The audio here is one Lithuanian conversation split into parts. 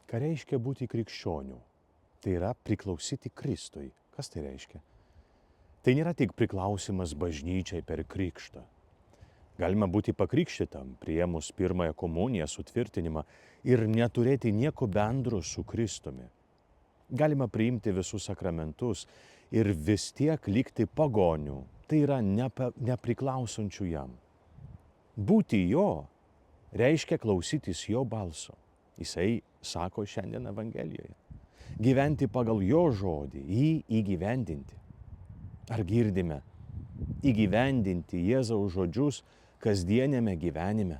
Ką reiškia būti krikščioniu? Tai yra priklausyti Kristui. Kas tai reiškia? Tai nėra tik priklausimas bažnyčiai per krikštą. Galima būti pakrikštytam, priėmus pirmąją komuniją, sutvirtinimą ir neturėti nieko bendro su Kristumi. Galima priimti visus sakramentus ir vis tiek likti pagonių, tai yra nepriklausančių jam. Būti jo reiškia klausytis jo balso. Jisai sako šiandien Evangelijoje. Gyventi pagal jo žodį, jį įgyvendinti. Ar girdime įgyvendinti Jėzaus žodžius kasdienėme gyvenime?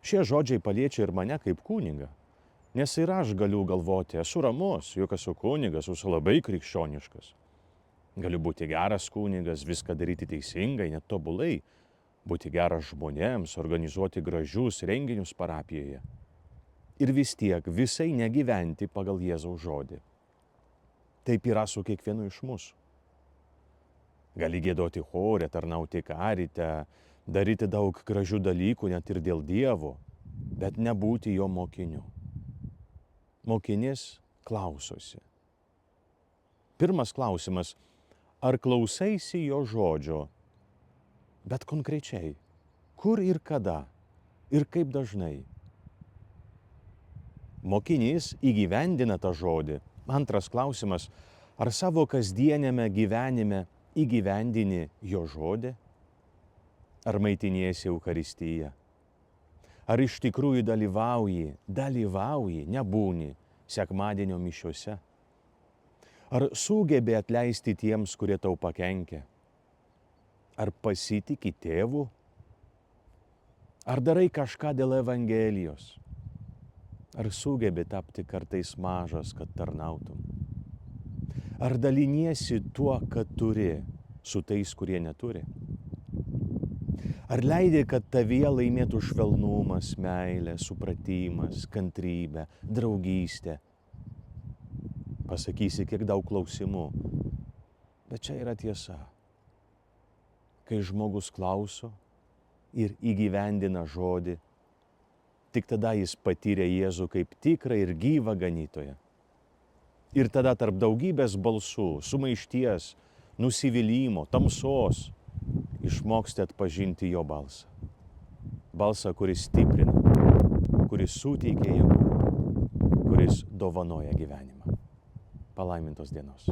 Šie žodžiai paliečia ir mane kaip kunigą. Nes ir aš galiu galvoti, esu ramus, juk esu kunigas, esu labai krikščioniškas. Galiu būti geras kunigas, viską daryti teisingai, net tobulai, būti geras žmonėms, organizuoti gražius renginius parapijoje. Ir vis tiek visai negyventi pagal Jėzaus žodį. Taip yra su kiekvienu iš mūsų. Gali giedoti chore, tarnauti karite, daryti daug gražių dalykų net ir dėl Dievo, bet nebūti jo mokiniu. Mokinys klausosi. Pirmas klausimas, ar klausaisi jo žodžio? Bet konkrečiai, kur ir kada ir kaip dažnai? Mokinys įgyvendina tą žodį. Antras klausimas, ar savo kasdienėme gyvenime įgyvendini jo žodį? Ar maitiniesi Eucharistiją? Ar iš tikrųjų dalyvauji, nebūni sekmadienio mišiose? Ar sugebi atleisti tiems, kurie tau pakenkia? Ar pasitiki tėvu? Ar darai kažką dėl Evangelijos? Ar sugebi tapti kartais mažas, kad tarnautum? Ar daliniesi tuo, kad turi, su tais, kurie neturi? Ar leidi, kad tavyje laimėtų švelnumas, meilė, supratimas, kantrybė, draugystė? Pasakysi, kiek daug klausimų, bet čia yra tiesa. Kai žmogus klauso ir įgyvendina žodį, tik tada jis patyrė Jėzų kaip tikrą ir gyvą ganytoją. Ir tada tarp daugybės balsų, sumaišties, nusivylimų, tamsos, išmoksti atpažinti jo balsą. Balsą, kuris stiprina, kuris suteikia jėgų, kuris dovanoja gyvenimą. Palaimintos dienos.